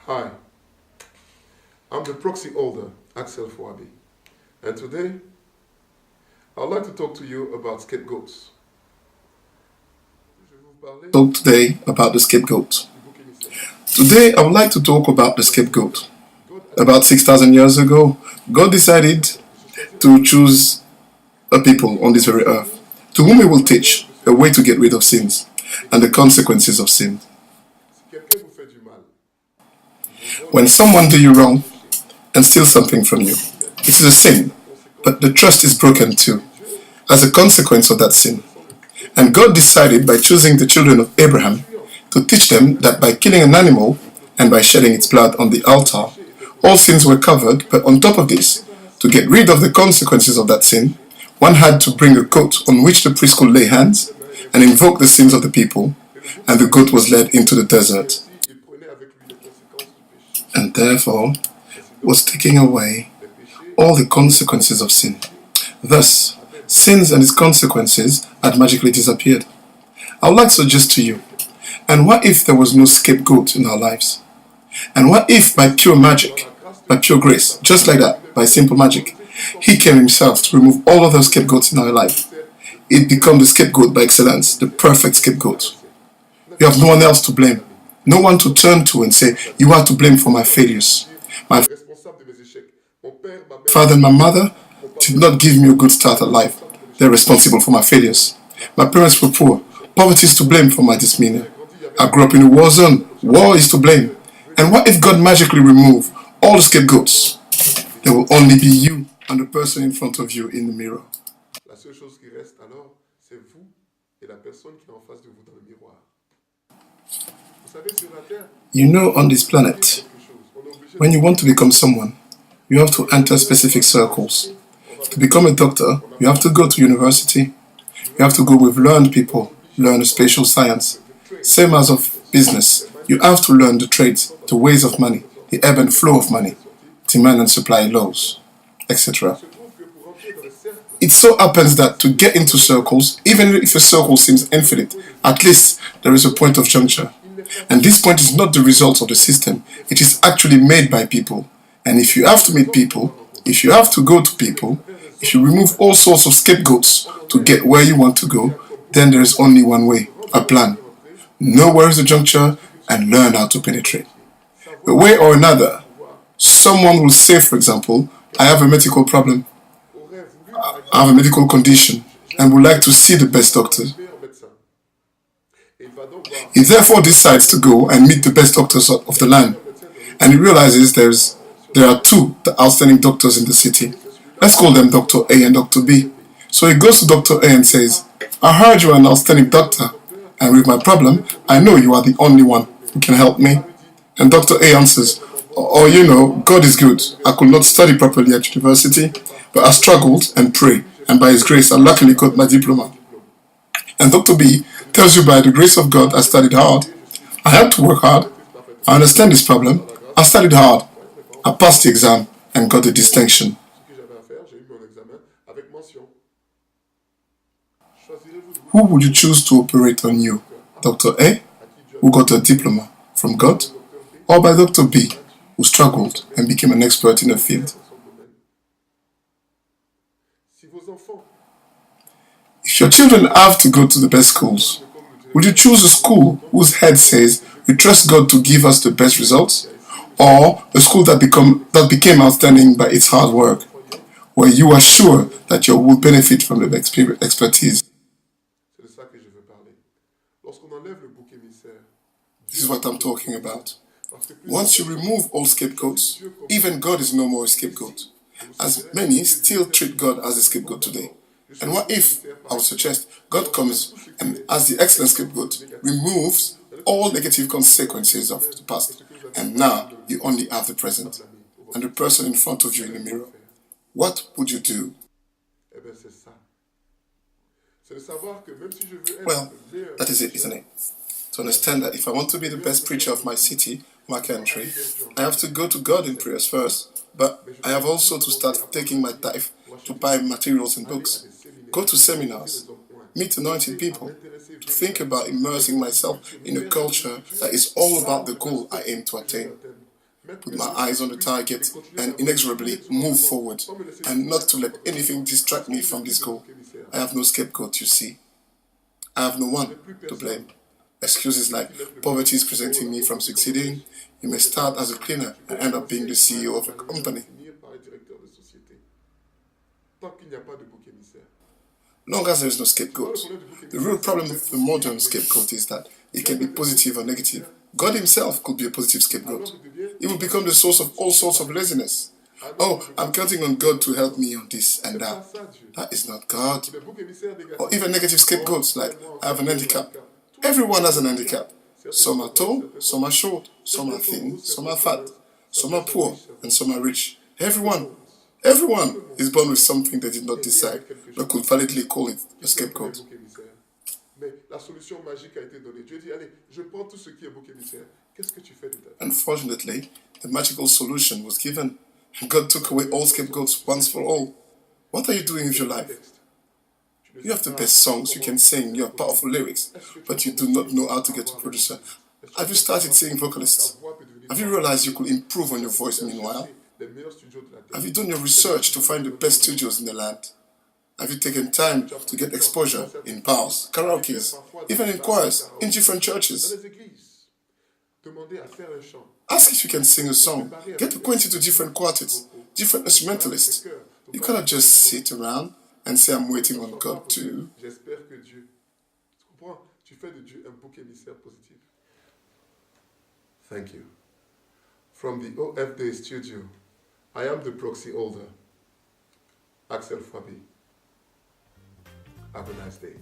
Hi, I'm the proxy holder, Axel Fouabi, and today I'd like to talk to you about scapegoats. Talk today about the scapegoat. Today, I would like to talk about the scapegoat. About 6,000 years ago, God decided to choose a people on this very earth to whom He will teach a way to get rid of sins and the consequences of sin. When someone do you wrong and steals something from you, it is a sin, but the trust is broken too, as a consequence of that sin. And God decided by choosing the children of Abraham to teach them that by killing an animal and by shedding its blood on the altar, all sins were covered, but on top of this, to get rid of the consequences of that sin, one had to bring a goat on which the priest could lay hands and invoke the sins of the people, and the goat was led into the desert, and therefore was taking away all the consequences of sin. Thus, sins and its consequences had magically disappeared. I would like to suggest to you, and what if there was no scapegoat in our lives? And what if by pure magic, by pure grace, just like that, by simple magic, He came Himself to remove all other scapegoats in our life? It become the scapegoat by excellence, the perfect scapegoat. You have no one else to blame, no one to turn to and say, you are to blame for my failures. My father and my mother did not give me a good start at life. They're responsible for my failures. My parents were poor. Poverty is to blame for my demeanor. I grew up in a war zone. War is to blame. And what if God magically remove all the scapegoats? There will only be you and the person in front of you in the mirror. La seule chose qui reste alors, c'est vous et la personne qui est en face de vous dans le miroir. Vous savez, sur la terre, You know, on this planet, when you want to become someone, you have to enter specific circles. To become a doctor, you have to go to university. You have to go with learned people, learn spatial science. Same as of business, you have to learn the trades, the ways of money, the ebb and flow of money, demand and supply laws, etc. It so happens that to get into circles, even if a circle seems infinite, at least there is a point of juncture. And this point is not the result of the system, it is actually made by people. And if you have to meet people, if you have to go to people, if you remove all sorts of scapegoats to get where you want to go, then there is only one way, a plan. Know where is the juncture and learn how to penetrate. A way or another, someone will say, for example, I have a medical problem, I have a medical condition, and would like to see the best doctor. He therefore decides to go and meet the best doctors of the land. And he realizes there are two outstanding doctors in the city. Let's call them Dr. A and Dr. B. So he goes to Dr. A and says, I heard you are an outstanding doctor, and with my problem, I know you are the only one who can help me. And Dr. A answers, oh, you know, God is good. I could not study properly at university, but I struggled and prayed, and by His grace, I luckily got my diploma. And Dr. B tells you, by the grace of God, I studied hard. I had to work hard. I understand this problem. I studied hard. I passed the exam and got the distinction. Who would you choose to operate on you? Dr. A, who got a diploma from God, or by Dr. B, who struggled and became an expert in the field? If your children have to go to the best schools, would you choose a school whose head says, we trust God to give us the best results, or a school that became outstanding by its hard work, where you are sure that you will benefit from the expertise? This is what I'm talking about. Once you remove all scapegoats, even God is no more a scapegoat, as many still treat God as a scapegoat today. And what if, I would suggest, God comes and, as the excellent scapegoat, removes all negative consequences of the past, and now you only have the present and the person in front of you in the mirror? What would you do? Well, that is it, isn't it? To understand that if I want to be the best preacher of my city, my country, I have to go to God in prayers first, but I have also to start taking my tithe to buy materials and books, go to seminars, meet anointed people, to think about immersing myself in a culture that is all about the goal I aim to attain. put my eyes on the target, and inexorably move forward, and not to let anything distract me from this goal. I have no scapegoat, you see. I have no one to blame. Excuses like poverty is preventing me from succeeding. You may start as a cleaner and end up being the CEO of a company. Long as there is no scapegoat. The real problem with the modern scapegoat is that it can be positive or negative. God himself could be a positive scapegoat. He will become the source of all sorts of laziness. Oh, I'm counting on God to help me on this and that. That is not God. Or even negative scapegoats like, I have an handicap. Everyone has an handicap. Some are tall, some are short, some are thin, some are fat, some are poor, and some are rich. Everyone is born with something they did not decide, but could validly call it a scapegoat. Unfortunately, the magical solution was given. God took away all scapegoats once for all. What are you doing with your life? You have the best songs you can sing, you have powerful lyrics, but you do not know how to get a producer. Have you started seeing vocalists? Have you realized you could improve on your voice meanwhile? Have you done your research to find the best studios in the land? Have you taken time to get exposure in bars, karaokes, even in choirs, in different churches? Ask if you can sing a song. Get acquainted to different quartets, different instrumentalists. You cannot just sit around and say, I'm waiting on God to. Thank you. From the OFD studio, I am the proxy holder, Axel Fabi. Have a nice day.